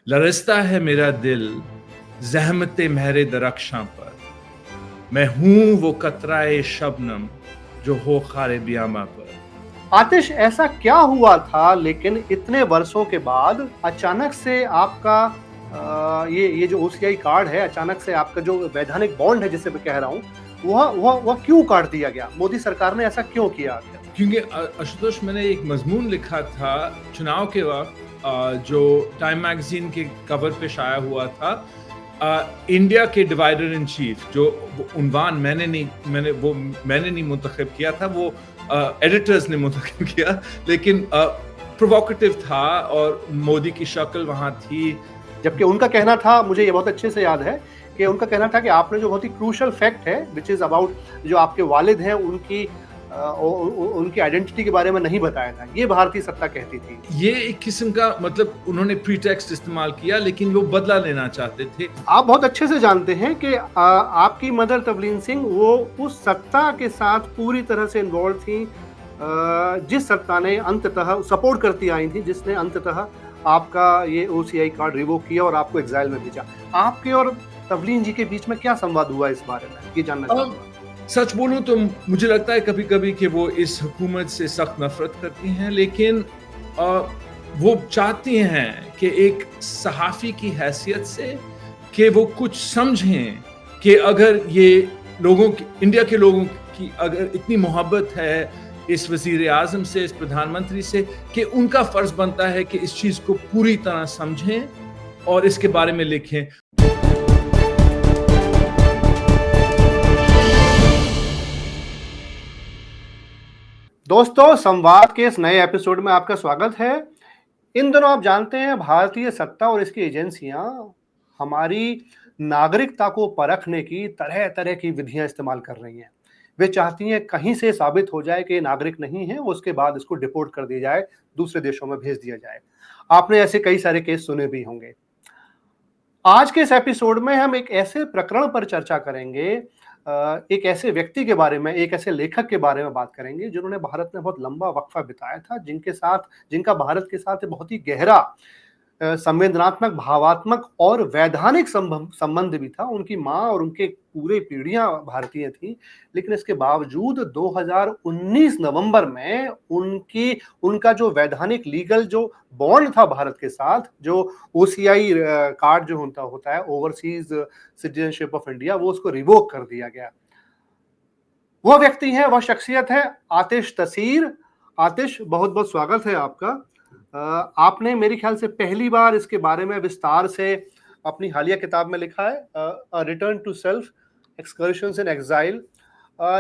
लरजता है मेरा दिल ज़हमते महरे दरख्शां पर, मैं हूँ वो कतराए शबनम जो हो खारे बियामा पर। आतिश, ऐसा क्या हुआ था लेकिन इतने वर्षों के बाद अचानक से आपका ये जो ओसीआई कार्ड है, अचानक से आपका जो वैधानिक बॉन्ड है जिसे मैं कह रहा हूँ, वह क्यों काट दिया गया? मोदी सरकार ने ऐसा क्यों किया आखिर? क्योंकि आशुतोष, मैंने एक मजमून लिखा था चुनाव के वक्त, जो टाइम मैगजीन के कवर पे शाया हुआ था, इंडिया के डिवाइडर इन चीफ, जो उन्वान मैंने नहीं मुंतखब किया था, वो एडिटर्स ने मुंतखब किया, लेकिन प्रोवोकेटिव था और मोदी की शक्ल वहां थी। जबकि उनका कहना था, मुझे ये बहुत अच्छे से याद है कि उनका कहना था कि आपने जो बहुत ही क्रूशल फैक्ट है, विच इज अबाउट जो आपके वालिद हैं, उनकी आइडेंटिटी के बारे में नहीं बताया था। ये भारतीय सत्ता कहती थी। ये एक किस्म का, मतलब उन्होंने प्रीटेक्स्ट इस्तेमाल किया, लेकिन वो बदला लेना चाहते थे। आप बहुत अच्छे से जानते हैं कि आपकी मदर तवलीन सिंह वो उस सत्ता के साथ पूरी तरह से इन्वॉल्व थी, जिस सत्ता ने अंततः सपोर्ट करती आई थी, जिसने अंततः आपका ये ओसीआई कार्ड रिवोक किया और आपको एग्जाइल में भेजा। आपके और तवलीन जी के बीच में क्या संवाद हुआ इस बारे में, ये जानना चाहूंगा। सच बोलूं तो मुझे लगता है कभी कभी कि वो इस हुकूमत से सख्त नफरत करती हैं, लेकिन वो चाहती हैं कि एक सहाफ़ी की हैसियत से कि वो कुछ समझें कि अगर ये इंडिया के लोगों की अगर इतनी मोहब्बत है इस वज़ीर आज़म से, इस प्रधानमंत्री से, कि उनका फ़र्ज़ बनता है कि इस चीज़ को पूरी तरह समझें और इसके बारे में लिखें। दोस्तों, संवाद के इस नए एपिसोड में आपका स्वागत है। इन दिनों आप जानते हैं भारतीय सत्ता और इसकी एजेंसियां हमारी नागरिकता को परखने की तरह तरह की विधियां इस्तेमाल कर रही हैं। वे चाहती हैं कहीं से साबित हो जाए कि नागरिक नहीं है, उसके बाद इसको डिपोर्ट कर दिया जाए, दूसरे देशों में भेज दिया जाए। आपने ऐसे कई सारे केस सुने भी होंगे। आज के इस एपिसोड में हम एक ऐसे प्रकरण पर चर्चा करेंगे, एक ऐसे व्यक्ति के बारे में, एक ऐसे लेखक के बारे में बात करेंगे जिन्होंने भारत में बहुत लंबा वक्फा बिताया था, जिनका भारत के साथ बहुत ही गहरा संवेदनात्मक, भावात्मक और वैधानिक संबंध भी था। उनकी माँ और उनके पूरे पीढ़ियां भारतीय थी, लेकिन इसके बावजूद 2019 नवंबर में उनका जो वैधानिक लीगल जो बॉन्ड था भारत के साथ, जो ओसीआई कार्ड जो होता है, ओवरसीज सिटीजनशिप ऑफ इंडिया, वो उसको रिवोक कर दिया गया। वह व्यक्ति है, वह शख्सियत है आतिश तसीर। आतिश, बहुत बहुत स्वागत है आपका। आपने मेरे ख्याल से पहली बार इसके बारे में विस्तार से अपनी हालिया किताब में लिखा है, return to self, excursions in exile.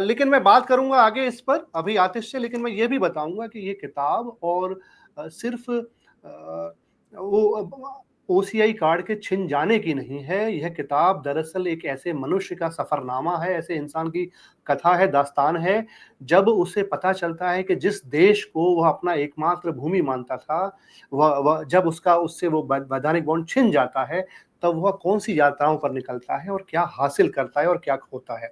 लेकिन मैं बात करूंगा आगे इस पर अभी आतिश से, लेकिन मैं ये भी बताऊंगा कि ये किताब और सिर्फ वो ओसीआई कार्ड के छिन जाने की नहीं है। यह किताब दरअसल एक ऐसे मनुष्य का सफरनामा है, ऐसे इंसान की कथा है, दास्तान है। जब उसे पता चलता है कि जिस देश को वह अपना एकमात्र भूमि मानता था, वह जब उससे वो वैधानिक बॉन्ड छिन जाता है, तब वह कौन सी यात्राओं पर निकलता है और क्या हासिल करता है और क्या खोता है।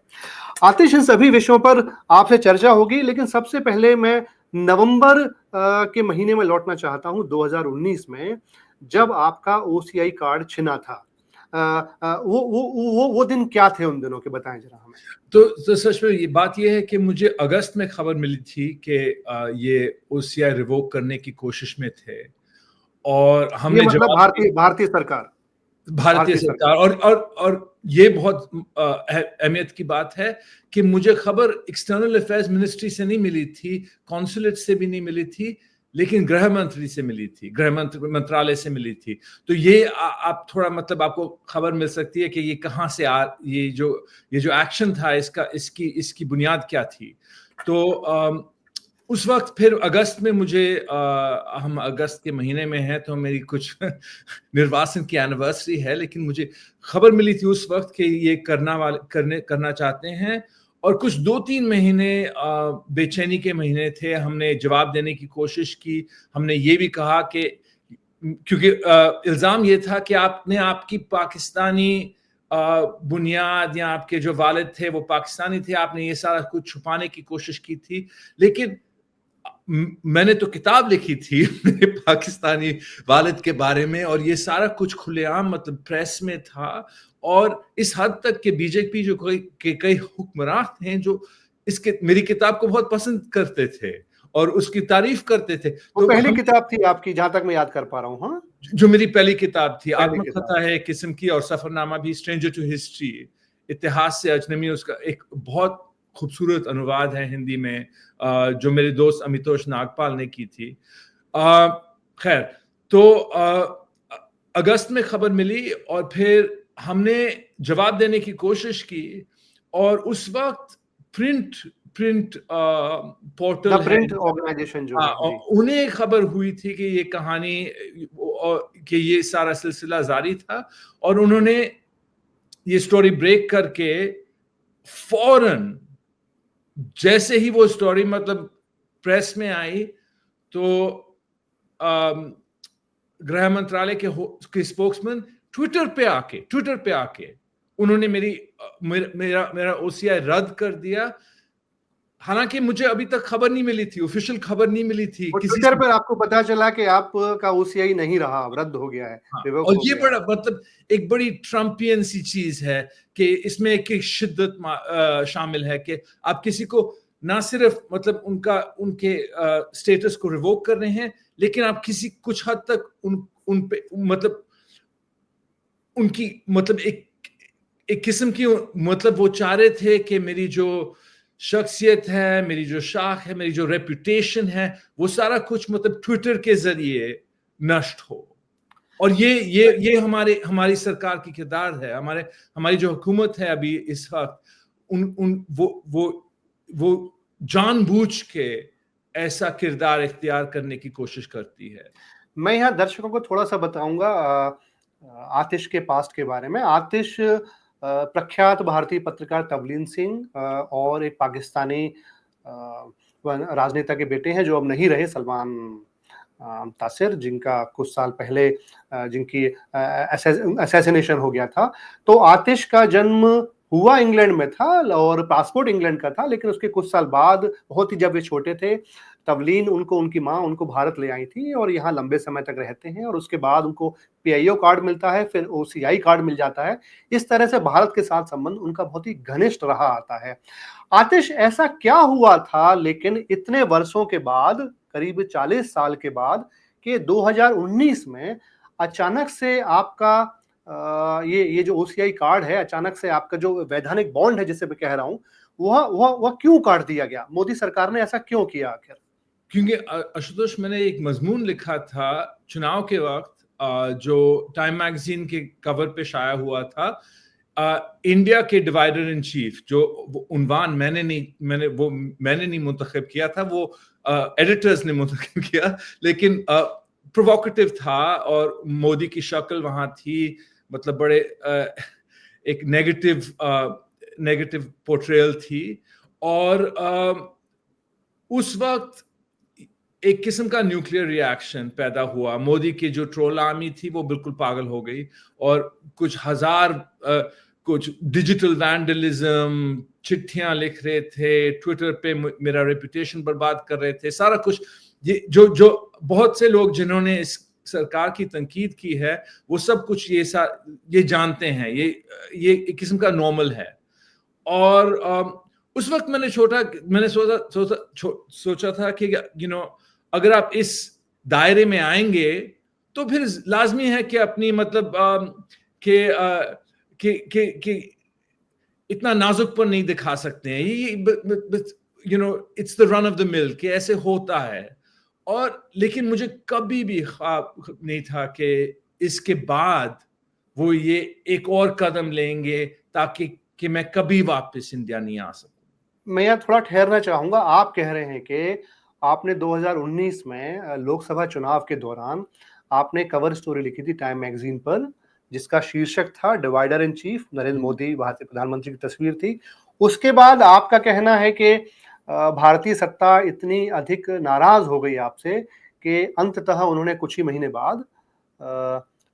आतिश, इन सभी विषयों पर आपसे चर्चा होगी, लेकिन सबसे पहले मैं नवंबर के महीने में लौटना चाहता हूं, 2019 में, जब आपका ओसीआई कार्ड छिना था। वो दिन क्या थे उन दिनों के, बताएं जरा हमें। तो सच में ये बात ये है कि मुझे अगस्त में खबर मिली थी कि ये ओसीआई रिवोक करने की कोशिश में थे, और हमने ये मतलब जवाब भारतीय सरकार, और ये बहुत अहमियत की बात है कि मुझे खबर एक्सटर्नल अफेयर्स मिनिस्ट्री से नहीं मिली थी, कॉन्सुलेट से भी नहीं मिली थी, लेकिन गृह मंत्री से मिली थी, मंत्रालय से मिली थी। तो ये आप थोड़ा, मतलब आपको खबर मिल सकती है कि ये कहाँ से ये जो एक्शन था, इसकी बुनियाद क्या थी। तो उस वक्त फिर अगस्त में हम अगस्त के महीने में हैं, तो मेरी कुछ निर्वासन की एनिवर्सरी है, लेकिन मुझे खबर मिली थी उस वक्त कि ये करना चाहते हैं। और कुछ 2-3 महीने बेचैनी के महीने थे। हमने जवाब देने की कोशिश की। हमने ये भी कहा कि क्योंकि इल्ज़ाम ये था कि आपकी पाकिस्तानी बुनियाद, या आपके जो वालिद थे वो पाकिस्तानी थे, आपने ये सारा कुछ छुपाने की कोशिश की थी। लेकिन मैंने तो किताब लिखी थी मेरे पाकिस्तानी वालिद के बारे में, और ये सारा कुछ खुलेआम मतलब प्रेस में था, और इस हद तक कि बीजेपी जो कई हुक्मरान हैं जो इसके मेरी किताब को बहुत पसंद करते थे और उसकी तारीफ करते थे। वो तो पहली किताब थी आपकी, जहां तक मैं याद कर पा रहा हूँ। हाँ, जो मेरी पहली किताब थी, पहली आत्मकथा है किस्म की, और सफरनामा भी, स्ट्रेंजर टू हिस्ट्री, इतिहास से अजनबी, उसका एक बहुत खूबसूरत अनुवाद है हिंदी में, जो मेरे दोस्त अमितोष नागपाल ने की थी। खैर, तो अगस्त में खबर मिली और फिर हमने जवाब देने की कोशिश की, और उस वक्त प्रिंट पोर्टल है, प्रिंट ऑर्गेनाइजेशन जो है, उन्हें खबर हुई थी कि ये कहानी कि ये सारा सिलसिला जारी था, और उन्होंने ये स्टोरी ब्रेक करके फौरन जैसे ही वो स्टोरी मतलब प्रेस में आई, तो गृह मंत्रालय के स्पोक्समैन ट्विटर पे आके उन्होंने मेरा ओसीआई रद्द कर दिया। हालांकि मुझे अभी तक खबर नहीं मिली थी, ऑफिशियल खबर नहीं मिली थी और किसी ट्विटर पर आपको पता चला कि आपका ओसीआई नहीं रहा, रद्द हो गया है। हाँ, और ये बड़ा मतलब एक बड़ी ट्रम्पियन सी चीज है कि इसमें एक शिद्दत शामिल है कि आप किसी को ना सिर्फ मतलब उनके स्टेटस को रिवोक कर रहे हैं, लेकिन आप किसी कुछ हद तक उन पे मतलब उनकी मतलब एक किस्म की मतलब वो चाह रहे थे कि मेरी जो शख्सियत है, मेरी जो शाख है, मेरी जो रेपुटेशन है, वो सारा कुछ मतलब ट्विटर के जरिए नष्ट हो। और ये हमारी सरकार की किरदार है, हमारी जो हुकूमत है अभी इस वक्त, वो जानबूझ के ऐसा किरदार इख्तियार करने की कोशिश करती है। मैं यहाँ दर्शकों को थोड़ा सा बताऊंगा आतिश के पास्ट के बारे में। आतिश प्रख्यात भारतीय पत्रकार तवलीन सिंह और एक पाकिस्तानी राजनेता के बेटे हैं जो अब नहीं रहे, सलमान तासिर, जिनका कुछ साल पहले जिनकी असैसिनेशन हो गया था। तो आतिश का जन्म हुआ इंग्लैंड में था और पासपोर्ट इंग्लैंड का था, लेकिन उसके कुछ साल बाद, बहुत ही जब वे छोटे थे, तवलीन उनकी माँ उनको भारत ले आई थी और यहाँ लंबे समय तक रहते हैं, और उसके बाद उनको पीआईओ कार्ड मिलता है, फिर ओसीआई कार्ड मिल जाता है। इस तरह से भारत के साथ संबंध उनका बहुत ही घनिष्ठ रहा आता है। आतिश, ऐसा क्या हुआ था लेकिन इतने वर्षों के बाद, करीब 40 साल के बाद, कि 2019 में अचानक से आपका ये जो ओसीआई कार्ड है, अचानक से आपका जो वैधानिक बॉन्ड है जिसे मैं कह रहा हूं, वह क्यों काट दिया गया? मोदी सरकार ने ऐसा क्यों किया आखिर? क्योंकि आशुतोष, मैंने एक मजमून लिखा था चुनाव के वक्त, जो टाइम मैगजीन के कवर पे शाया हुआ था, इंडिया के डिवाइडर इन चीफ, जो उन्वान मैंने नहीं मुंतखब किया था, वो एडिटर्स ने मुंतखब किया, लेकिन प्रोवोकेटिव था और मोदी की शक्ल वहां थी, मतलब बड़े एक नेगेटिव पोर्ट्रेयल थी, और उस वक्त एक किस्म का न्यूक्लियर रिएक्शन पैदा हुआ। मोदी की जो ट्रोल आर्मी थी वो बिल्कुल पागल हो गई, और कुछ डिजिटल वैंडलिज्म, चिट्ठियां लिख रहे थे, ट्विटर पे मेरा रेपुटेशन बर्बाद कर रहे थे, सारा कुछ। ये जो बहुत से लोग जिन्होंने इस सरकार की तनकीद की है, वो सब कुछ ये जानते हैं, ये एक किस्म का नॉर्मल है। और उस वक्त मैंने सोचा था कि अगर आप इस दायरे में आएंगे तो फिर लाजमी है कि अपनी मतलब कि इतना नाजुक पर नहीं दिखा सकते हैं, it's the run of the mill कि ऐसे होता है। और लेकिन मुझे कभी भी ख्वाब नहीं था कि इसके बाद वो ये एक और कदम लेंगे ताकि मैं कभी वापस इंडिया नहीं आ सकूं। मैं यहाँ थोड़ा ठहरना चाहूंगा। आप कह रहे हैं कि आपने 2019 में लोकसभा चुनाव के दौरान आपने कवर स्टोरी लिखी थी टाइम मैगजीन पर, जिसका शीर्षक था divider in chief, Narendra Modi भारतीय प्रधानमंत्री की तस्वीर थी। उसके बाद आपका कहना है कि भारतीय सत्ता इतनी अधिक नाराज हो गई आपसे कि अंततः उन्होंने कुछ ही महीने बाद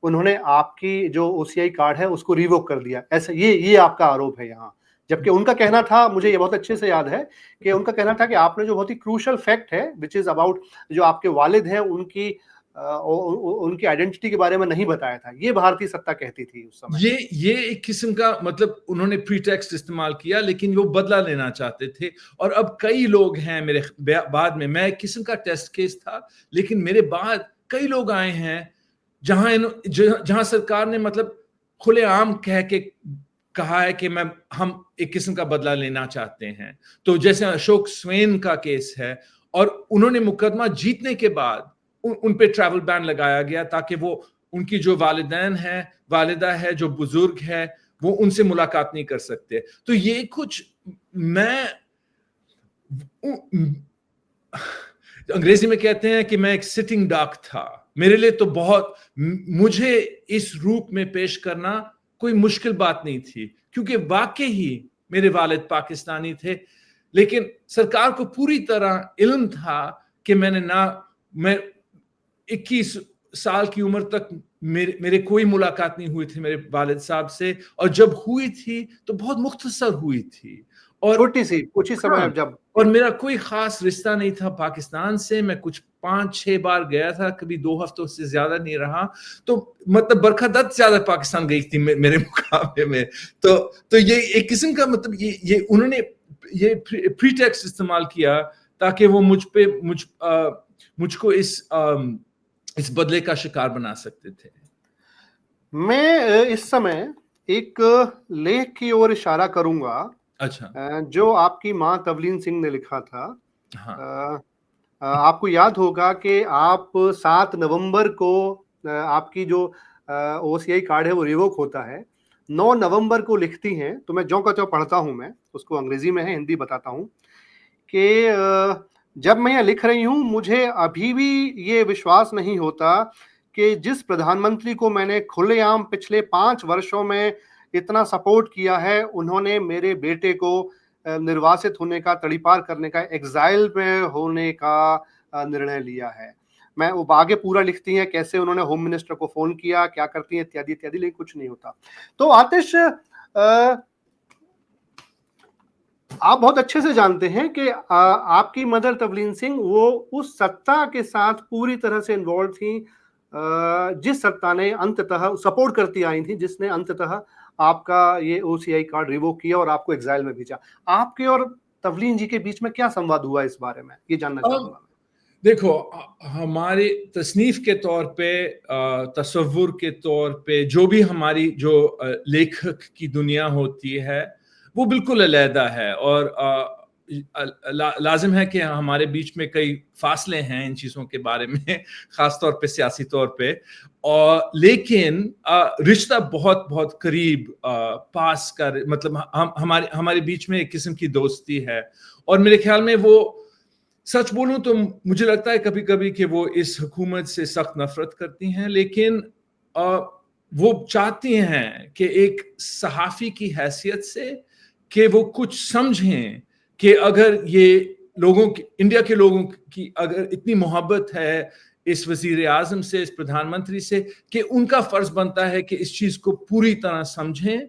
उन्होंने आपकी जो ओसीआई कार्ड है उसको रिवोक कर दिया। ऐसा ये आपका आरोप है यहाँ जबकि उनका कहना था, मुझे ये बहुत अच्छे से याद है कि उनका कहना था कि आपने जो बहुत ही क्रूशियल फैक्ट है विच इज अबाउट जो आपके वालिद हैं उनकी उनकी आइडेंटिटी के बारे में नहीं बताया था। ये भारतीय सत्ता कहती थी उस समय। ये एक किस्म का मतलब उन्होंने प्रीटेक्स्ट इस्तेमाल किया, लेकिन वो बदला लेना चाहते थे। और अब कई लोग हैं मेरे बाद में, मैं एक किस्म का टेस्ट केस था, लेकिन मेरे बाद कई लोग आए हैं जहां सरकार ने मतलब खुलेआम कह के कहा है कि हम एक किस्म का बदला लेना चाहते हैं। तो जैसे अशोक स्वेन का केस है, और उन्होंने मुकदमा जीतने के बाद उन पे ट्रैवल बैन लगाया गया ताकि वो उनकी जो वालिदा है जो बुजुर्ग है, वो उनसे मुलाकात नहीं कर सकते। तो ये कुछ मैं अंग्रेजी में कहते हैं कि मैं एक सिटिंग डक था। मेरे लिए तो बहुत, मुझे इस रूप में पेश करना कोई मुश्किल बात नहीं थी, क्योंकि वाकई ही मेरे वालिद पाकिस्तानी थे। लेकिन सरकार को पूरी तरह इल्म था कि मैं 21 साल की उम्र तक मेरे कोई मुलाकात नहीं हुई थी मेरे वालिद साहब से, और जब हुई थी तो बहुत मुख्तसर हुई थी, और छोटी सी कुछ ही समय जब, और मेरा कोई खास रिश्ता नहीं था पाकिस्तान से। मैं कुछ 5-6 बार गया था, कभी 2 हफ्तों से ज्यादा नहीं रहा। तो मतलब बरखा दत्त ज्यादा पाकिस्तान गई थी मेरे मुकाबले में। तो ये एक किस्म का मतलब ये उन्होंने ये प्रीटेक्स्ट इस्तेमाल किया ताकि वो मुझको इस बदले का शिकार बना सकते थे। मैं इस समय एक लेख की ओर इशारा करूंगा। अच्छा। जो आपकी मां तवलीन सिंह ने लिखा था। हाँ। आपको याद होगा कि आप 7 नवंबर को आपकी जो ओसीआई कार्ड है वो रिवोक होता है। 9 नवंबर को लिखती हैं, तो मैं ज्यों का त्यों पढ़ता हूं, मैं उसको अंग्रेजी में है, हिंदी बताता हूं कि जब मैं यह लिख रही हूं मुझे अभी भी ये विश्वास नहीं होता कि जिस प्रधानमंत्री को मैंने खुलेआम पिछले 5 वर्षों में इतना सपोर्ट किया है, उन्होंने मेरे बेटे को निर्वासित होने का, तड़ीपार करने का, एग्जाइल में होने का निर्णय लिया है। मैं वो आगे पूरा लिखती हैं कैसे उन्होंने होम मिनिस्टर को फोन किया, क्या करती हैं, इत्यादि इत्यादि, लेकिन कुछ नहीं होता। तो आतिश, आप बहुत अच्छे से जानते हैं कि आपकी मदर तवलीन सिंह वो उस सत्ता के साथ पूरी तरह से इन्वॉल्व थी, जिस सत्ता ने अंततः सपोर्ट करती आई थी, जिसने अंततः आपका ये ओसीआई कार्ड रिवोक किया और आपको एग्जाइल में भेजा। आपके और तवलीन जी के बीच में क्या संवाद हुआ इस बारे में, ये जानना चाहूंगा। देखो, हमारे तसनीफ के तौर पे, तसव्वुर के तौर पे, जो भी हमारी जो लेखक की दुनिया होती है वो बिल्कुल अलहदा है, और लाजिम है कि हमारे बीच में कई फासले हैं इन चीज़ों के बारे में, ख़ास तौर पे सियासी तौर पे। और लेकिन रिश्ता बहुत बहुत करीब पास कर, मतलब हमारे बीच में एक किस्म की दोस्ती है। और मेरे ख्याल में वो, सच बोलूं तो मुझे लगता है कभी कभी कि वो इस हुकूमत से सख्त नफरत करती हैं, लेकिन वो चाहती हैं कि एक सहाफ़ी की हैसियत से कि वो कुछ समझें कि अगर ये इंडिया के लोगों की अगर इतनी मोहब्बत है इस वजीर आजम से, इस प्रधानमंत्री से, कि उनका फर्ज बनता है कि इस चीज को पूरी तरह समझें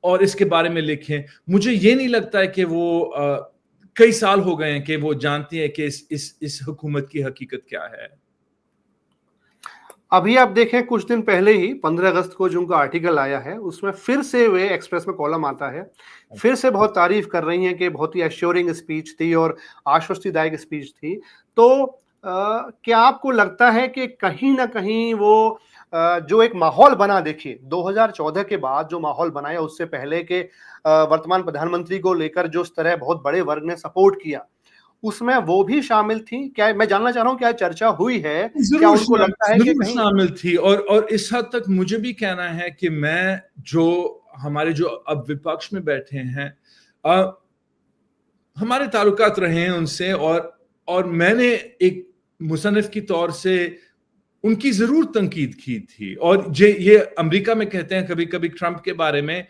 और इसके बारे में लिखें। मुझे ये नहीं लगता है कि वो कई साल हो गए हैं कि वो जानती है कि इस हुकूमत की हकीकत क्या है। अभी आप देखें, कुछ दिन पहले ही 15 अगस्त को जो उनका आर्टिकल आया है उसमें फिर से वे एक्सप्रेस में कॉलम आता है, फिर से बहुत तारीफ कर रही हैं कि बहुत ही एश्योरिंग स्पीच थी और आश्वस्तिदायक स्पीच थी। तो क्या आपको लगता है कि कहीं ना कहीं वो जो एक माहौल बना, देखिए 2014 के बाद जो माहौल बनाया, उससे पहले के वर्तमान प्रधानमंत्री को लेकर जो इस तरह बहुत बड़े वर्ग ने सपोर्ट किया, उसमें वो भी शामिल थी? क्या, मैं जानना चाह रहा हूं क्या चर्चा हुई है, क्या उनको लगता है कि कहीं शामिल थी? और इस हद तक मुझे भी कहना है कि मैं जो हमारे जो अब विपक्ष में बैठे हैं, हमारे ताल्लुकात रहे हैं उनसे, और मैंने एक मुसन्निफ की तौर से उनकी जरूर तंकीद की थी। और ये अमेरिका में कहते हैं कभी कभी ट्रंप के बारे में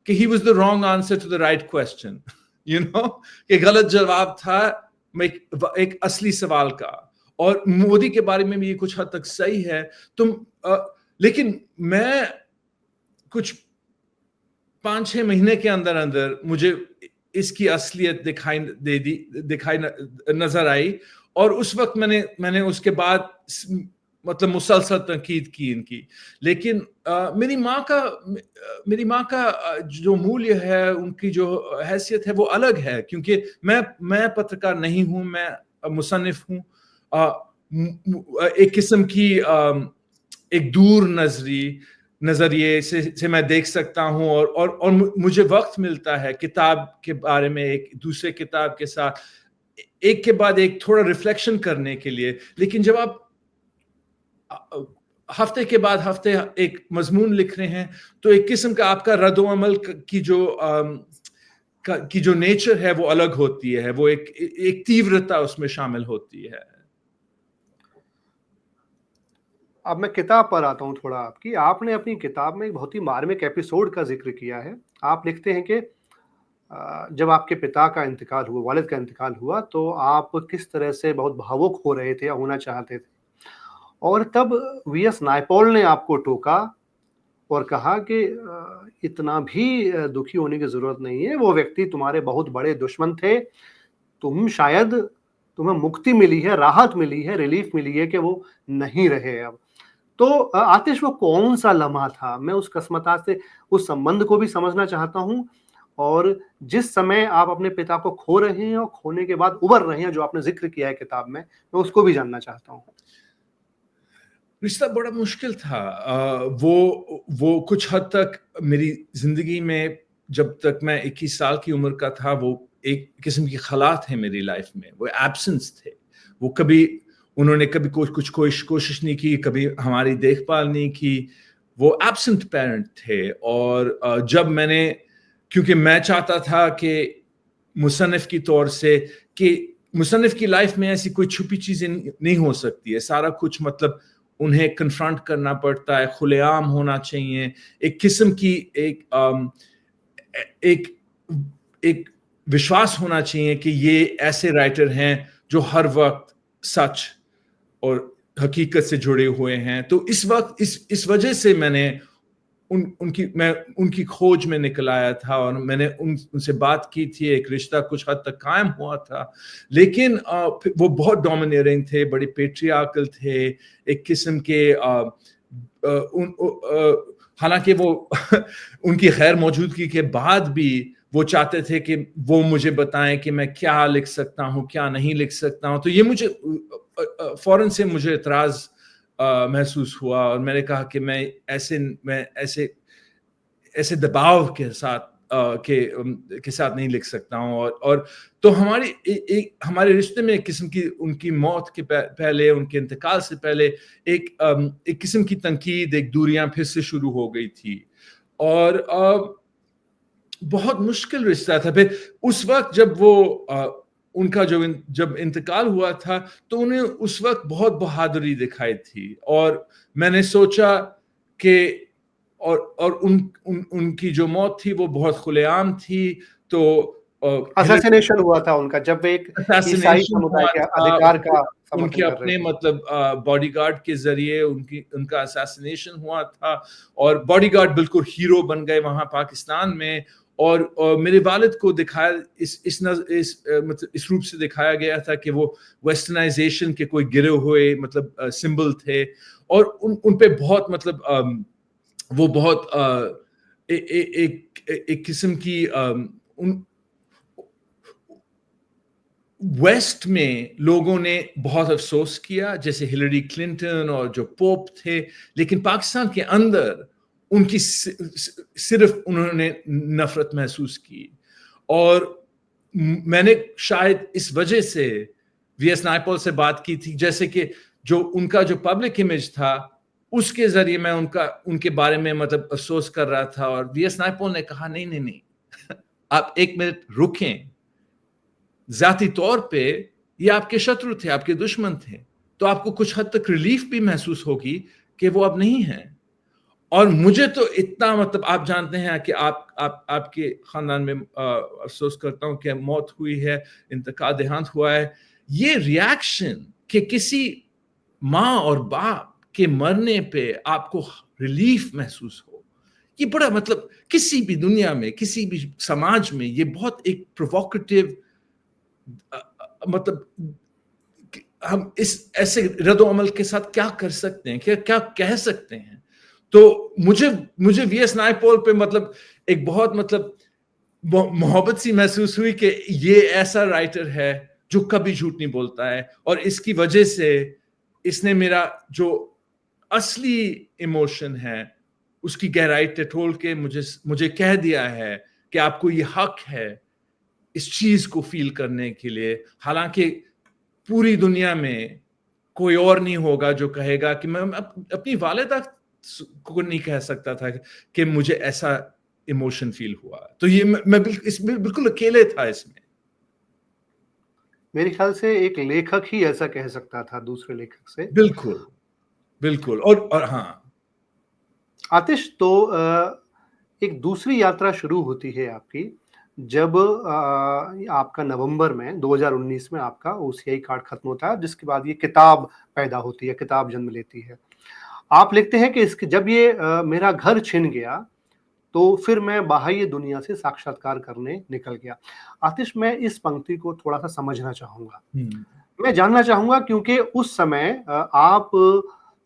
कि he was the wrong answer to the right question, you know, कि गलत जवाब था एक असली सवाल का। और मोदी के बारे में भी ये कुछ हद तक सही है। लेकिन मैं कुछ 5-6 महीने के अंदर अंदर मुझे इसकी असलियत दिखाई नजर आई, और उस वक्त मैंने उसके बाद मतलब मुसलसल तनकीद की इनकी। लेकिन मेरी माँ का जो मूल्य है, उनकी जो हैसियत है वो अलग है, क्योंकि मैं पत्रकार नहीं हूं, मैं मुसन्निफ हूं। एक किस्म की एक दूर नजरिए से मैं देख सकता हूं, और मुझे वक्त मिलता है किताब के बारे में एक दूसरे किताब के साथ एक के बाद एक थोड़ा रिफ्लेक्शन करने के लिए। लेकिन जब आप हफ्ते के बाद हफ्ते एक मजमून लिख रहे हैं, तो एक किस्म का आपका रद्द-ओ-अमल की जो नेचर है वो अलग होती है, वो एक तीव्रता उसमें शामिल होती है। अब मैं किताब पर आता हूँ थोड़ा आपकी। आपने अपनी किताब में एक बहुत ही मार्मिक एपिसोड का ज़िक्र किया है। आप लिखते हैं कि जब आपके पिता का इंतकाल हुआ, वालिद का इंतकाल हुआ, तो आप किस तरह से बहुत भावुक हो रहे थे या होना चाहते थे। और तब वी.एस. नायपॉल ने आपको टोका और कहा कि इतना भी दुखी होने की ज़रूरत नहीं है, वो व्यक्ति तुम्हारे बहुत बड़े दुश्मन थे। तुम्हें मुक्ति मिली है, राहत मिली है, रिलीफ मिली है कि वो नहीं रहे अब। तो आतिश, वो कौन-सा लम्हा था? मैं उस कसमतास से उस संबंध को भी समझना चाहता हूँ, और जिस समय आप अपने पिता को खो रहे हैं और खोने के बाद उबर रहे हैं, जो आपने ज़िक्र किया है किताब में, मैं उसको भी जानना चाहता हूँ। रिश्ता बड़ा मुश्किल था। वो कुछ हद तक मेरी ज़िंदगी में, जब तक मैं 21 साल की उम्र का था, वो एक किस्म की खला थे मेरी लाइफ में, वो एब्सेंस थे। वो उन्होंने कभी कुछ कोशिश नहीं की, कभी हमारी देखभाल नहीं की। वो एब्सेंट पेरेंट थे। और क्योंकि मैं चाहता था कि मुसन्निफ की तौर से, कि मुसन्निफ की लाइफ में ऐसी कोई छुपी चीजें नहीं हो सकती है, सारा कुछ मतलब उन्हें कन्फ्रंट करना पड़ता है, खुलेआम होना चाहिए। एक किस्म की एक विश्वास होना चाहिए कि ये ऐसे राइटर हैं जो हर वक्त सच और हकीकत से जुड़े हुए हैं। तो इस वजह से मैंने उनकी खोज में निकल आया था, और मैंने उनसे बात की थी। एक रिश्ता कुछ हद तक कायम हुआ था, लेकिन वो बहुत डोमिनेटिंग थे, बड़े पेट्रियार्कल थे, एक किस्म के हालांकि वो उनकी खैर मौजूदगी के बाद भी वो चाहते थे कि वो मुझे बताएं कि मैं क्या लिख सकता हूँ, क्या नहीं लिख सकता हूँ। तो ये मुझे फौरन से मुझे इतराज महसूस हुआ, और मैंने कहा कि मैं ऐसे दबाव के साथ नहीं लिख सकता हूँ। और तो हमारे रिश्ते में एक किस्म की, उनकी मौत के पहले, उनके इंतकाल से पहले एक किस्म की तनकीद, एक दूरियां फिर से शुरू हो गई थी। और बहुत मुश्किल रिश्ता था। फिर उस वक्त जब उनका जब इंतकाल हुआ था, तो उन्हें उस वक्त बहुत बहादुरी दिखाई थी, और मैंने सोचा कि उनकी जो मौत थी वो बहुत खुलेआम थी। तो असैसिनेशन हुआ था उनका, जब एक ईसाई समुदाय के अधिकार का उनके अपने मतलब बॉडीगार्ड के जरिए उनका असैसिनेशन हुआ था, और बॉडीगार्ड बिल्कुल हीरो बन गए वहां पाकिस्तान में। और मेरे वालिद को दिखाया इस रूप से दिखाया गया था कि वो वेस्टर्नाइजेशन के कोई गिरे हुए मतलब सिंबल थे, और उन पे बहुत मतलब वो बहुत एक किस्म की वेस्ट में लोगों ने बहुत अफसोस किया, जैसे हिलरी क्लिंटन और जो पोप थे। लेकिन पाकिस्तान के अंदर उनकी सिर्फ उन्होंने नफरत महसूस की। और मैंने शायद इस वजह से वी.एस. नायपॉल से बात की थी, जैसे कि जो उनका जो पब्लिक इमेज था, उसके जरिए मैं उनके बारे में मतलब अफसोस कर रहा था। और वी.एस. नायपॉल ने कहा नहीं आप एक मिनट रुकें, जाती तौर पे ये आपके शत्रु थे, आपके दुश्मन थे, तो आपको कुछ हद तक रिलीफ भी महसूस होगी कि वो अब नहीं है। और मुझे तो इतना मतलब, आप जानते हैं कि आपके खानदान में अफसोस करता हूं कि मौत हुई है, इंतकाल, देहांत हुआ है। ये रिएक्शन कि किसी माँ और बाप के मरने पे आपको रिलीफ महसूस हो, ये बड़ा मतलब किसी भी दुनिया में, किसी भी समाज में ये बहुत एक प्रोवोकेटिव मतलब हम इस ऐसे रद्द अमल के साथ क्या कर सकते हैं, क्या क्या कह सकते हैं। तो मुझे वीएस नायपॉल पे मतलब एक बहुत मतलब मोहब्बत सी महसूस हुई कि ये ऐसा राइटर है जो कभी झूठ नहीं बोलता है, और इसकी वजह से इसने मेरा जो असली इमोशन है उसकी गहराई टटोल के मुझे कह दिया है कि आपको ये हक है इस चीज को फील करने के लिए। हालांकि पूरी दुनिया में कोई और नहीं होगा जो कहेगा कि मैं अपनी वालिदा को नहीं कह सकता था कि मुझे ऐसा इमोशन फील हुआ। तो ये मैं बिल्कुल अकेले था इसमें। मेरे ख्याल से एक लेखक ही ऐसा कह सकता था दूसरे लेखक से। बिल्कुल, बिल्कुल। और हाँ आतिश, तो एक दूसरी यात्रा शुरू होती है आपकी जब आपका नवंबर में 2019 में आपका ओसीआई कार्ड खत्म होता है, जिसके बाद ये किताब पैदा होती है, किताब जन्म लेती है। आप लिखते हैं कि इसके जब ये मेरा घर छिन गया तो फिर मैं बाह्य दुनिया से साक्षात्कार करने निकल गया। आतिश, मैं इस पंक्ति को थोड़ा-सा समझना चाहूँगा। मैं जानना चाहूँगा क्योंकि उस समय आप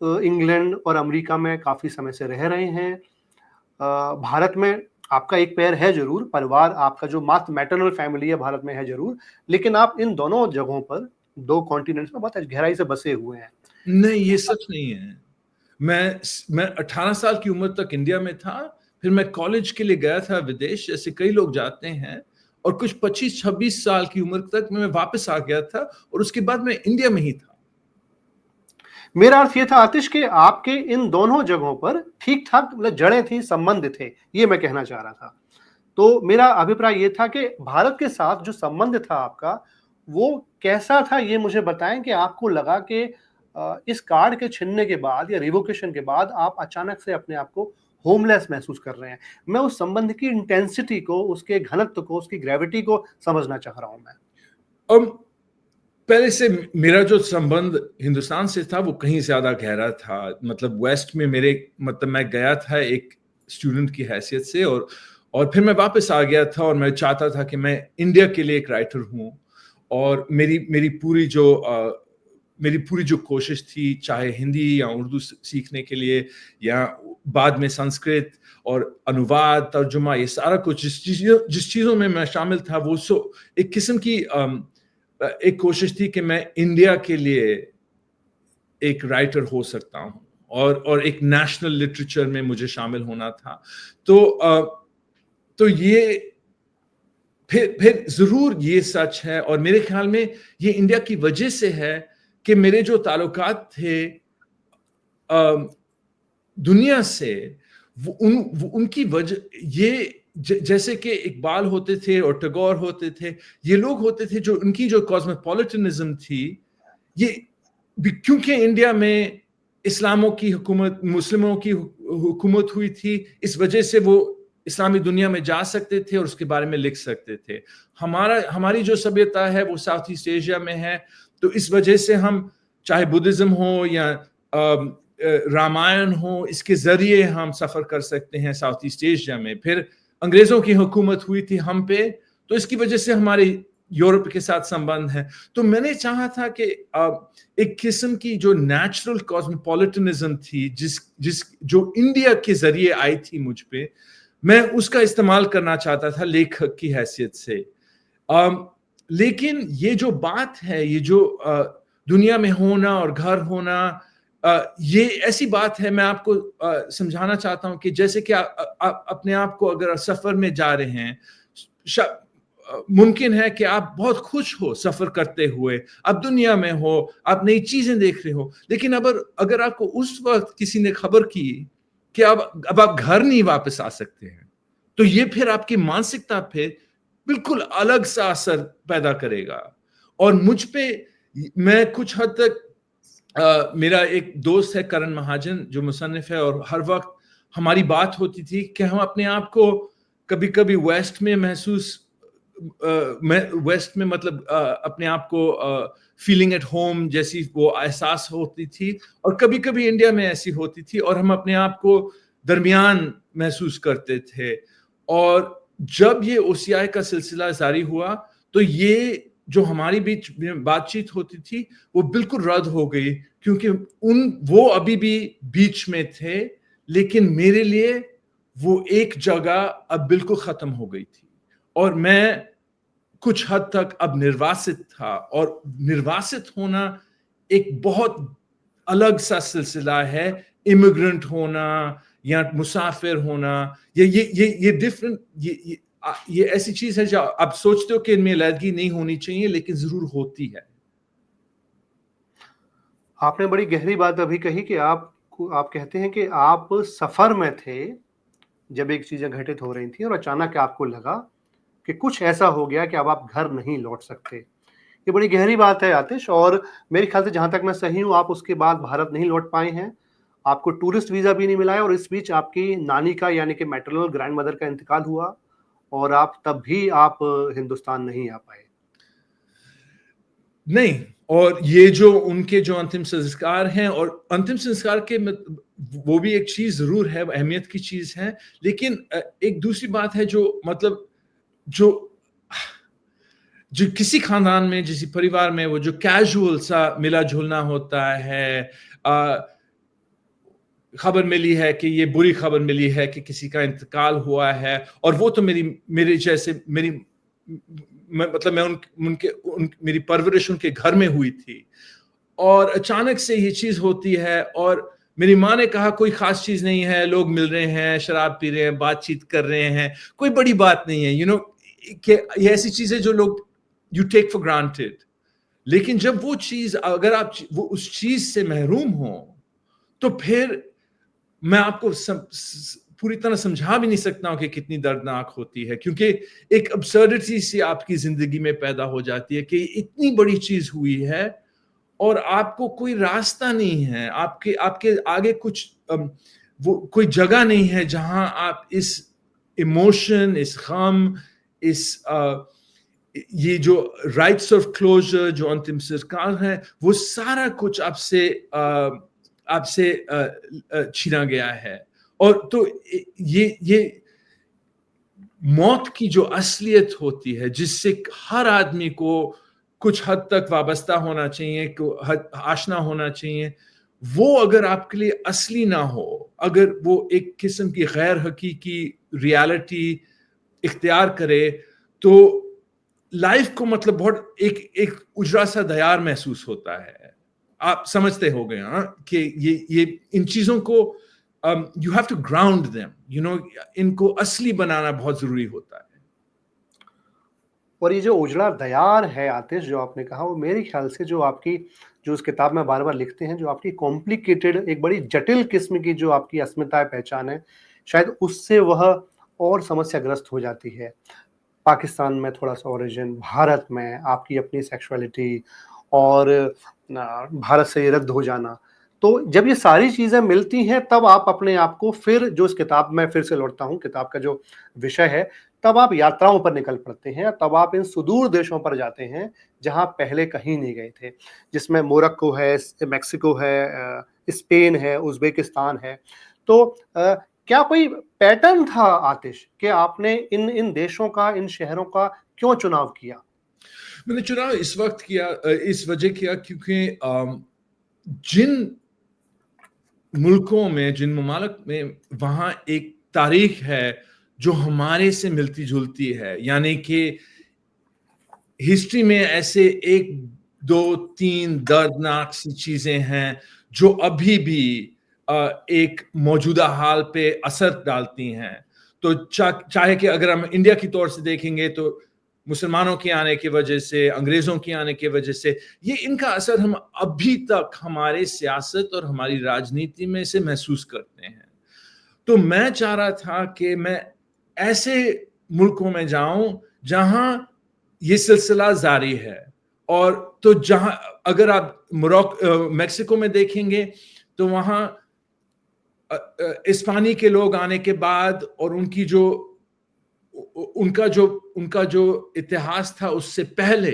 इंग्लैंड और अमेरिका में काफ़ी समय से रह रहे हैं। भारत में आपका एक पैर है ज़रूर, परिवार आपका जो मैटरनल फैमिली है भारत में है ज़रूर, लेकिन आप इन दोनों जगहों पर, 2 कॉन्टिनेंट्स में बहुत गहराई से बसे हुए हैं। नहीं, ये सच नहीं है। मैं 18 साल की उम्र तक इंडिया में था, फिर मैं कॉलेज के लिए गया था विदेश, जैसे कई लोग जाते हैं, और कुछ 25-26 साल की उम्र तक मैं वापस आ गया था, और उसके बाद मैं इंडिया में ही था। मेरा अर्थ ये था आतिश कि आपके इन दोनों जगहों पर ठीक-ठाक मतलब जड़ें थी, संबंध थे, ये मैं कहना चाह रहा था। तो मेरा अभिप्राय ये था कि भारत के साथ जो संबंध था आपका, वो कैसा था ये मुझे बताएँ कि आपको लगा कि इस कार्ड के छिनने के बाद या रिवोकेशन के बाद आप अचानक से अपने आप को होमलेस महसूस कर रहे हैं। मैं उस संबंध की इंटेंसिटी को, उसके घनत्व को, उसकी ग्रेविटी को समझना चाह रहा हूँ मैं। पहले से मेरा जो संबंध हिंदुस्तान से था वो कहीं ज्यादा गहरा था। मतलब वेस्ट में मतलब मैं गया था एक स्टूडेंट की हैसियत से, और फिर मैं वापस आ गया था, और मैं चाहता था कि मैं इंडिया के लिए एक राइटर हूँ, और मेरी पूरी जो कोशिश थी, चाहे हिंदी या उर्दू सीखने के लिए, या बाद में संस्कृत और अनुवाद, तर्जुमा, ये सारा कुछ जिस चीजों में मैं शामिल था, वो एक किस्म की एक कोशिश थी कि मैं इंडिया के लिए एक राइटर हो सकता हूं, और एक नेशनल लिटरेचर में मुझे शामिल होना था। तो ये फिर जरूर ये सच है, और मेरे ख्याल में ये इंडिया की वजह से है कि मेरे जो ताल्लुकात थे दुनिया से, उनकी वजह ये जैसे कि इकबाल होते थे और टैगोर होते थे, ये लोग होते थे जो उनकी जो कॉस्मोपॉलिटनिज्म थी, ये क्योंकि इंडिया में इस्लामों की हुकूमत, मुस्लिमों की हुकूमत हुई थी, इस वजह से वो इस्लामी दुनिया में जा सकते थे और उसके बारे में लिख सकते थे। हमारी जो सभ्यता है वो साउथ ईस्ट एशिया में है, तो इस वजह से हम चाहे बुद्धिज्म हो या रामायण हो, इसके जरिए हम सफर कर सकते हैं साउथ ईस्ट एशिया में। फिर अंग्रेजों की हुकूमत हुई थी हम पे, तो इसकी वजह से हमारे यूरोप के साथ संबंध है। तो मैंने चाहा था कि एक किस्म की जो नेचुरल कॉस्मोपॉलिटनिज्म थी, जो इंडिया के जरिए आई थी मुझ पे, मैं उसका इस्तेमाल करना चाहता था लेखक की हैसियत से। लेकिन ये जो बात है, ये जो दुनिया में होना और घर होना, ये ऐसी बात है, मैं आपको समझाना चाहता हूं कि जैसे कि आप अपने आप को अगर सफर में जा रहे हैं, मुमकिन है कि आप बहुत खुश हो सफर करते हुए, आप दुनिया में हो, आप नई चीजें देख रहे हो, लेकिन अगर आपको उस वक्त किसी ने खबर की कि अब आप घर नहीं वापस आ सकते हैं, तो ये फिर आपकी मानसिकता पे बिल्कुल अलग सा असर पैदा करेगा। और मुझ पे, मैं कुछ हद तक मेरा एक दोस्त है करण महाजन जो मुसन्निफ है, और हर वक्त हमारी बात होती थी कि हम अपने आप को कभी कभी वेस्ट में मतलब अपने आप को फीलिंग एट होम जैसी वो एहसास होती थी, और कभी कभी इंडिया में ऐसी होती थी, और हम अपने आप को दरमियान महसूस करते थे। और जब ये ओसीआई का सिलसिला जारी हुआ तो ये जो हमारी बीच में बातचीत होती थी वो बिल्कुल रद्द हो गई, क्योंकि वो अभी भी बीच में थे, लेकिन मेरे लिए वो एक जगह अब बिल्कुल खत्म हो गई थी और मैं कुछ हद तक अब निर्वासित था। और निर्वासित होना एक बहुत अलग सा सिलसिला है, इमिग्रेंट होना या मुसाफिर होना। ये डिफरेंट, ये ऐसी चीज है जो आप सोचते हो कि इनमें अलग नहीं होनी चाहिए, लेकिन जरूर होती है। आपने बड़ी गहरी बात अभी कही कि आप कहते हैं कि आप सफर में थे जब एक चीजें घटित हो रही थी और अचानक आपको लगा कि कुछ ऐसा हो गया कि अब आप घर नहीं लौट सकते। ये बड़ी गहरी बात है आतिश, और मेरे ख्याल से जहां तक मैं सही हूं, आप उसके बाद भारत नहीं लौट पाए हैं। आपको टूरिस्ट वीजा भी नहीं मिला है और इस बीच आपकी नानी का यानी कि मैटरनल ग्रैंड मदर का इंतकाल हुआ और आप तब भी आप हिंदुस्तान नहीं आ पाए। नहीं, और ये जो उनके जो अंतिम संस्कार हैं, और अंतिम संस्कार के वो भी एक चीज जरूर है, अहमियत की चीज है, लेकिन एक दूसरी बात है जो मतलब जो किसी खानदान में, किसी परिवार में वो जो कैजुअल सा मिला जुलना होता है, खबर मिली है कि ये बुरी खबर मिली है कि किसी का इंतकाल हुआ है, और वो तो मेरे जैसे मेरी परवरिश उनके घर में हुई थी, और अचानक से ये चीज होती है। और मेरी माँ ने कहा कोई खास चीज नहीं है, लोग मिल रहे हैं, शराब पी रहे हैं, बातचीत कर रहे हैं, कोई बड़ी बात नहीं है, कि ये ऐसी चीजें जो लोग यू टेक फॉर ग्रांटेड। लेकिन जब वो चीज, अगर आप वो उस चीज से महरूम हो, तो फिर मैं आपको पूरी तरह समझा भी नहीं सकता हूं कि कितनी दर्दनाक होती है, क्योंकि एक अब्सर्डिटी सी आपकी जिंदगी में पैदा हो जाती है कि इतनी बड़ी चीज हुई है और आपको कोई रास्ता नहीं है, आपके आगे कुछ वो कोई जगह नहीं है जहां आप इस इमोशन, इस गम, इस ये जो राइट्स ऑफ क्लोजर, जो अंतिम संस्कार है, वो सारा कुछ आपसे छीना गया है। और तो ये मौत की जो असलियत होती है, जिससे हर आदमी को कुछ हद तक वाबस्ता होना चाहिए, आशना होना चाहिए, वो अगर आपके लिए असली ना हो, अगर वो एक किस्म की गैर हकीकी रियलिटी इख्तियार करे, तो लाइफ को मतलब बहुत एक उजरा सा दयार महसूस होता है। आप समझते हो गए कि ये इन चीजों को you have to ground them, इनको असली बनाना बहुत जरूरी होता है। और ये जो उजड़ा दयार है आतिश, जो आपने कहा, वो मेरे ख्याल से जो उस किताब में बार बार लिखते हैं, जो आपकी कॉम्प्लिकेटेड, एक बड़ी जटिल किस्म की जो आपकी अस्मिता पहचान है, शायद उससे वह और समस्याग्रस्त हो जाती है। पाकिस्तान में थोड़ा सा ओरिजिन, भारत में आपकी अपनी सेक्सुअलिटी, और भारत से ये रद्द हो जाना। तो जब ये सारी चीजें मिलती हैं, तब आप अपने आप को फिर, जो इस किताब में फिर से लौटता हूँ, किताब का जो विषय है, तब आप यात्राओं पर निकल पड़ते हैं, तब आप इन सुदूर देशों पर जाते हैं जहां पहले कहीं नहीं गए थे, जिसमें मोरक्को है, मेक्सिको है, स्पेन है, उज्बेकिस्तान है। तो क्या कोई पैटर्न था आतिश कि आपने इन देशों का, इन शहरों का क्यों चुनाव किया? मैंने चुनाव इस वक्त किया, इस वजह किया क्योंकि जिन मुल्कों में, जिन ममालिक में, वहां एक तारीख है जो हमारे से मिलती जुलती है, यानी कि हिस्ट्री में ऐसे 1, 2, 3 दर्दनाक सी चीजें हैं जो अभी भी एक मौजूदा हाल पे असर डालती हैं। तो चाहे कि अगर हम इंडिया की तौर से देखेंगे, तो मुसलमानों के आने की वजह से, अंग्रेजों के आने की वजह से, ये इनका असर हम अभी तक हमारे सियासत और हमारी राजनीति में से महसूस करते हैं। तो मैं चाह रहा था कि मैं ऐसे मुल्कों में जाऊं जहां ये सिलसिला जारी है। और तो जहां, अगर आप मेक्सिको में देखेंगे, तो वहां स्पेनी के लोग आने के बाद और उनका जो इतिहास था उससे पहले,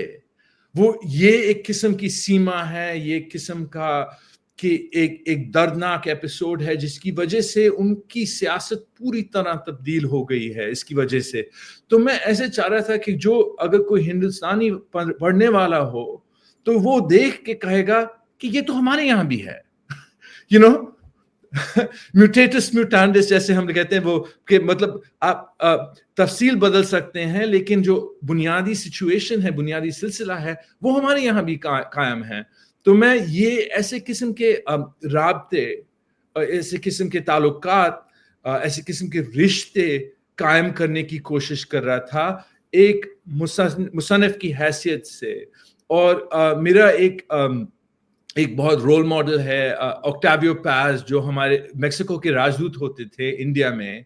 वो ये एक किस्म की सीमा है, ये एक किस्म का कि एक दर्दनाक एपिसोड है जिसकी वजह से उनकी सियासत पूरी तरह तब्दील हो गई है इसकी वजह से। तो मैं ऐसे चाह रहा था कि जो अगर कोई हिंदुस्तानी पढ़ने वाला हो तो वो देख के कहेगा कि ये तो हमारे यहाँ भी है, यू नो, म्यूटेटस म्यूटांडिस जैसे हम कहते हैं, वो कि मतलब आप तफसील बदल सकते हैं लेकिन जो बुनियादी सिचुएशन है, बुनियादी सिलसिला है, वो हमारे यहाँ भी कायम है। तो मैं ये ऐसे किस्म के राब्ते, ऐसे किस्म के ताल्लुकात, ऐसे किस्म के रिश्ते कायम करने की कोशिश कर रहा था एक मुसन्निफ की हैसियत से। और मेरा एक बहुत रोल मॉडल है ऑक्टावियो पाज, जो हमारे मेक्सिको के राजदूत होते थे इंडिया में,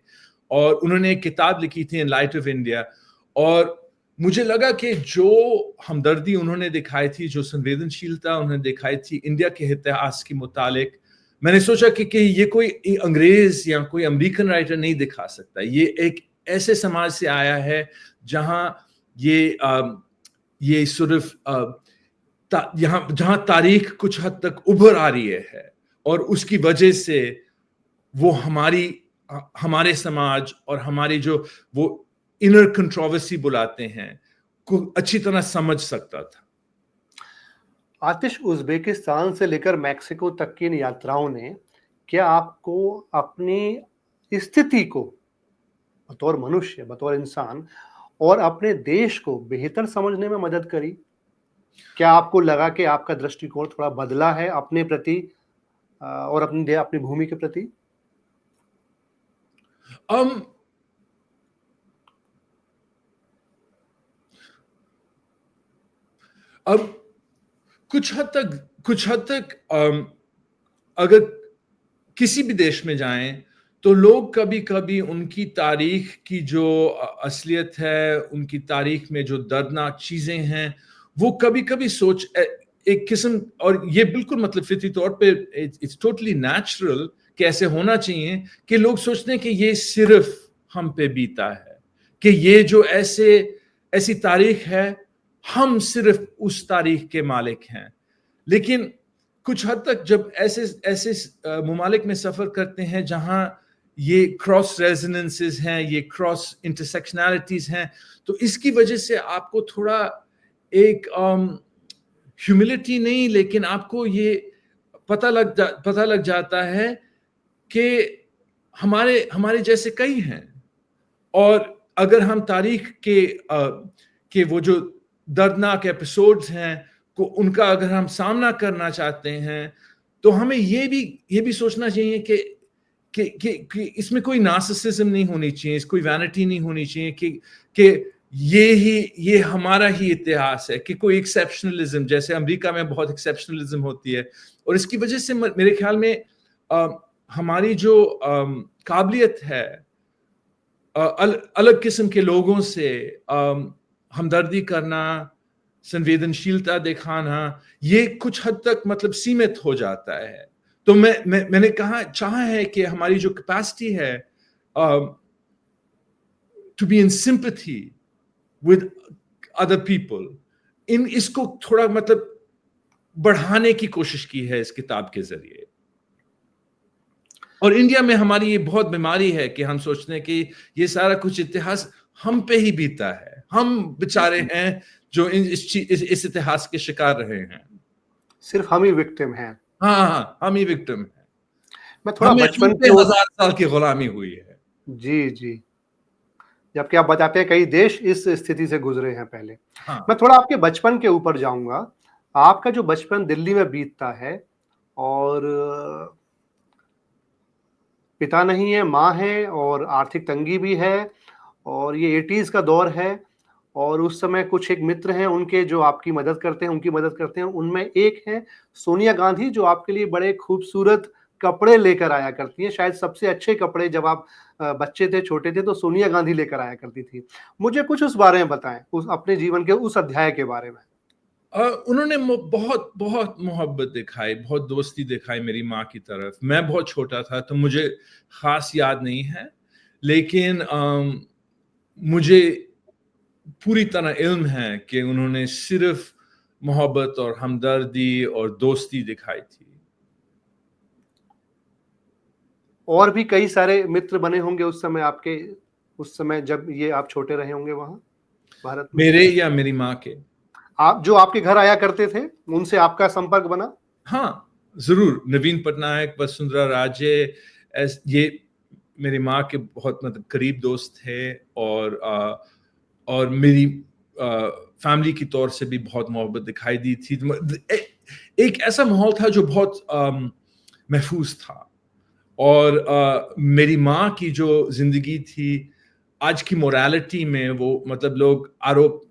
और उन्होंने एक किताब लिखी थी इन लाइट ऑफ इंडिया। और मुझे लगा कि जो हमदर्दी उन्होंने दिखाई थी, जो संवेदनशीलता उन्होंने दिखाई थी इंडिया के इतिहास के मुतालिक, मैंने सोचा कि ये कोई अंग्रेज या कोई अमेरिकन राइटर नहीं दिखा सकता। ये एक ऐसे समाज से आया है जहां ये सिर्फ जहां तारीख कुछ हद तक उभर आ रही है, और उसकी वजह से वो हमारे समाज और हमारी जो वो इनर कंट्रोवर्सी बुलाते हैं को अच्छी तरह समझ सकता था। आतिश, उज़्बेकिस्तान से लेकर मैक्सिको तक की इन यात्राओं ने क्या आपको अपनी स्थिति को बतौर मनुष्य, बतौर इंसान और अपने देश को बेहतर समझने में मदद करी? क्या आपको लगा कि आपका दृष्टिकोण थोड़ा बदला है अपने प्रति और अपनी भूमि के प्रति? अब कुछ हद तक अगर किसी भी देश में जाएं तो लोग कभी कभी उनकी तारीख की जो असलियत है, उनकी तारीख में जो दर्दनाक चीजें हैं, वो कभी कभी एक किस्म, और ये बिल्कुल मतलब फितरी तौर पे इट्स टोटली नेचुरल कि ऐसे होना चाहिए, कि लोग सोचते हैं कि ये सिर्फ हम पे बीता है, कि ये जो ऐसी तारीख है, हम सिर्फ उस तारीख के मालिक हैं। लेकिन कुछ हद तक जब ऐसे मुमालिक में सफर करते हैं जहां ये क्रॉस रेजोनेंसेस हैं, ये क्रॉस इंटरसेक्शनैलिटीज हैं, तो इसकी वजह से आपको थोड़ा एक ह्यूमिलिटी नहीं, लेकिन आपको ये पता लग जाता है कि हमारे जैसे कई हैं। और अगर हम तारीख के वो जो दर्दनाक एपिसोड्स हैं को उनका अगर हम सामना करना चाहते हैं, तो हमें ये भी सोचना चाहिए कि इसमें कोई नार्सिसिज्म नहीं होनी चाहिए, कोई वैनिटी नहीं होनी चाहिए, कि ये हमारा ही इतिहास है, कि कोई एक्सेप्शनलिज्म, जैसे अमेरिका में बहुत एक्सेप्शनलिज्म होती है, और इसकी वजह से मेरे ख्याल में हमारी जो काबिलियत है अलग किस्म के लोगों से हमदर्दी करना, संवेदनशीलता दिखाना, ये कुछ हद तक मतलब सीमित हो जाता है। तो मैंने चाहा है कि हमारी जो कैपेसिटी है to be in sympathy with other people, इसको थोड़ा मतलब बढ़ाने की कोशिश की है इस किताब के जरिए। और इंडिया में हमारी ये बहुत बीमारी है कि हम सोचते हैं कि ये सारा कुछ इतिहास हम पे ही बीता है, हम बेचारे हैं जो इस इतिहास के शिकार रहे हैं, सिर्फ हम ही विक्टिम हैं। हाँ, हम ही विक्टिम हैं। मैं थोड़ा बचपन के 1000 साल की गुलामी हुई है। जी, जबकि आप बताते हैं कई देश इस स्थिति से गुजरे हैं पहले। हाँ। मैं थोड़ा आपके बचपन के ऊपर जाऊंगा। आपका जो बचपन दिल्ली में बीतता है, और पिता नहीं है, माँ है, और आर्थिक तंगी भी है, और ये 80s का दौर है, और उस समय कुछ एक मित्र हैं उनके जो आपकी मदद करते हैं, उनकी मदद करते हैं। उनमें एक है सोनिया गांधी, जो आपके लिए बड़े खूबसूरत कपड़े लेकर आया करती हैं। शायद सबसे अच्छे कपड़े जब आप बच्चे थे, छोटे थे, तो सोनिया गांधी लेकर आया करती थी। मुझे कुछ उस बारे में बताएं, उस अपने जीवन के उस अध्याय के बारे में। उन्होंने बहुत बहुत मोहब्बत दिखाई, बहुत दोस्ती दिखाई मेरी माँ की तरफ। मैं बहुत छोटा था तो मुझे खास याद नहीं है, लेकिन मुझे पूरी तरह इल्म है कि उन्होंने सिर्फ मोहब्बत और हमदर्दी और दोस्ती दिखाई थी। और भी कई सारे मित्र बने होंगे उस समय आपके, उस समय जब ये आप छोटे रहे होंगे वहाँ भारत में? मेरे या मेरी माँ के? आप जो आपके घर आया करते थे, उनसे आपका संपर्क बना? हाँ, ज़रूर। नवीन पटनायक, वसुंधरा राजे, ये मेरी माँ के बहुत मतलब करीब दोस्त थे, और मेरी फैमिली की तौर से भी बहुत मोहब्बत दिखाई दी थी। एक ऐसा माहौल था जो बहुत महफूज था, और मेरी माँ की जो जिंदगी थी आज की मोरालिटी में, वो मतलब लोग आरोप,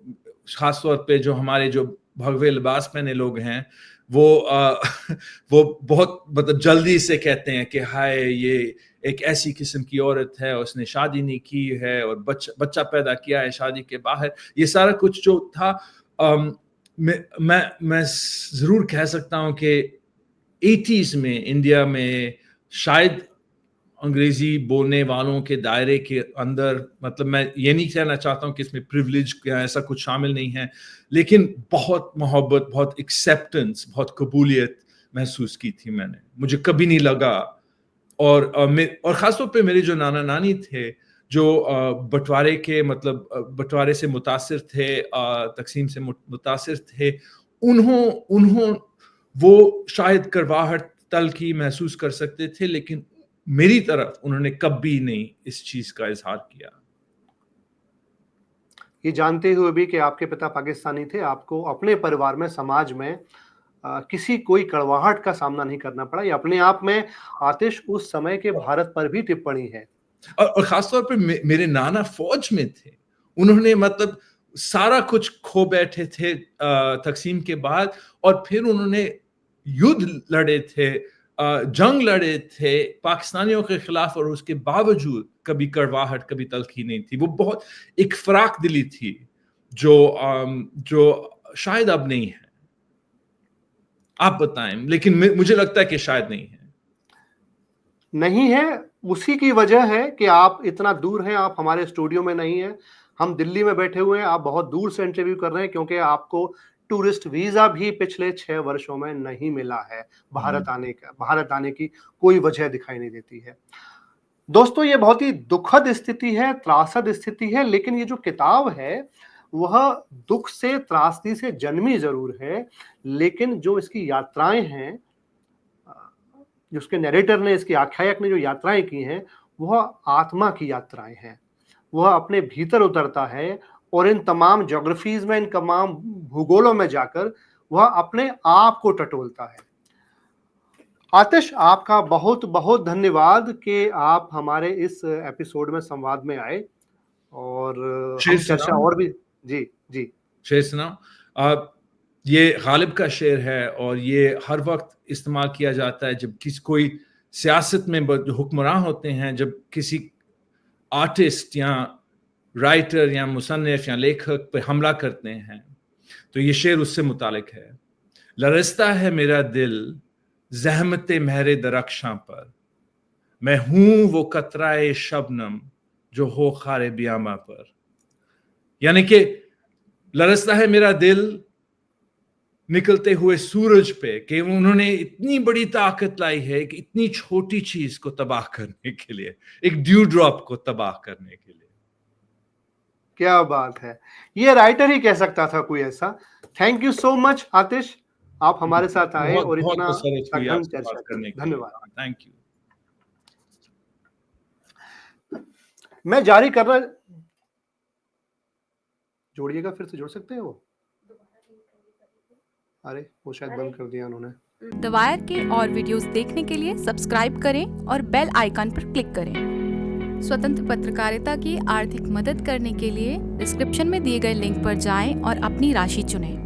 खासतौर पे जो हमारे जो भगवे लिबास पहने लोग हैं, वो बहुत मतलब जल्दी से कहते हैं कि हाय ये एक ऐसी किस्म की औरत है, उसने शादी नहीं की है और बच्चा पैदा किया है शादी के बाहर। ये सारा कुछ जो था, मैं जरूर कह सकता हूँ कि 80s में इंडिया में शायद अंग्रेजी बोलने वालों के दायरे के अंदर, मतलब मैं ये नहीं कहना चाहता हूँ कि इसमें प्रिविलेज या ऐसा कुछ शामिल नहीं है, लेकिन बहुत मोहब्बत, बहुत एक्सेप्टेंस, बहुत कबूलियत महसूस की थी मैंने। मुझे कभी नहीं लगा, और ख़ासतौर पे मेरे जो नाना नानी थे, जो बंटवारे के मतलब बंटवारे से मुतासिर थे, तकसीम से मुतासिर थे, उन्हों वो शायद करवाहट तल्खी महसूस कर सकते थे, लेकिन मेरी तरफ उन्होंने कभी नहीं इस चीज का इजहार किया। ये जानते हुए भी कि आपके पिता पाकिस्तानी थे, आपको अपने परिवार में, समाज में किसी कोई कड़वाहट का सामना नहीं करना पड़ा। ये अपने आप में आतिश उस समय के भारत पर भी टिप्पणी है। और खासतौर पर मेरे नाना फौज में थे, उन्होंने मतलब सारा कुछ खो बैठे थे तकसीम के बाद, और फिर उन्होंने युद्ध लड़े थे, जंग लड़े थे पाकिस्तानियों के खिलाफ, और उसके बावजूद कभी कड़वाहट, कभी तल्खी नहीं थी। वो बहुत एक फराक दिली थी जो शायद अब नहीं है। आप बताएं, लेकिन मुझे लगता है कि शायद नहीं है। उसी की वजह है कि आप इतना दूर हैं, आप हमारे स्टूडियो में नहीं हैं, हम दिल्ली में बैठे हुए हैं, आप बहुत दूर से इंटरव्यू कर रहे हैं, क्योंकि आपको टूरिस्ट वीजा भी पिछले 6 वर्षों में नहीं मिला है। भारत आने की कोई वजह दिखाई नहीं देती है। दोस्तों, ये बहुत ही दुखद स्थिति है, त्रासद स्थिति है, लेकिन ये जो किताब है वह दुख से, त्रासदी से जन्मी जरूर है, लेकिन जो इसकी यात्राएं हैं, जिसके नैरेटर ने, इसके आख्यायक ने जो यात्राएं की हैं, वह आत्मा की यात्राएं हैं। वह अपने भीतर उतरता है और इन तमाम ज्योग्राफीज में, इन तमाम भूगोलों में जाकर वह अपने आप को टटोलता है। आतिश, आपका बहुत बहुत धन्यवाद कि आप हमारे इस एपिसोड में संवाद में आए, और हम चर्चा और भी। जी जी, शेर सुनाओ। ये गालिब का शेर है, और ये हर वक्त इस्तेमाल किया जाता है जब कोई सियासत में जो हुक्मरान होते हैं, जब किसी आर्टिस्ट या राइटर या मुसन्निफ या लेखक पे हमला करते हैं, तो ये शेर उससे मुतालिक है। लरजता है मेरा दिल ज़हमते महरे दरख्शां पर, मैं हूं वो कतराए शबनम जो हो खारे बियामा पर। यानी कि लरजता है मेरा दिल निकलते हुए सूरज पे, कि उन्होंने इतनी बड़ी ताकत लाई है कि इतनी छोटी चीज को तबाह करने के लिए, एक ड्यू ड्रॉप को तबाह करने के लिए। क्या बात है, ये राइटर ही कह सकता था कोई ऐसा। थैंक यू सो मच आतिश, आप हमारे साथ आए और इतना सघन चर्चा करने के लिए धन्यवाद। Thank you. मैं जारी कर रहा, जोड़िएगा, फिर से जोड़ सकते हैं वो? अरे वो शायद बंद कर दिया उन्होंने। द वायर के और वीडियोस देखने के लिए सब्सक्राइब करें और बेल आइकन पर क्लिक करें। स्वतंत्र पत्रकारिता की आर्थिक मदद करने के लिए डिस्क्रिप्शन में दिए गए लिंक पर जाएं और अपनी राशि चुनें।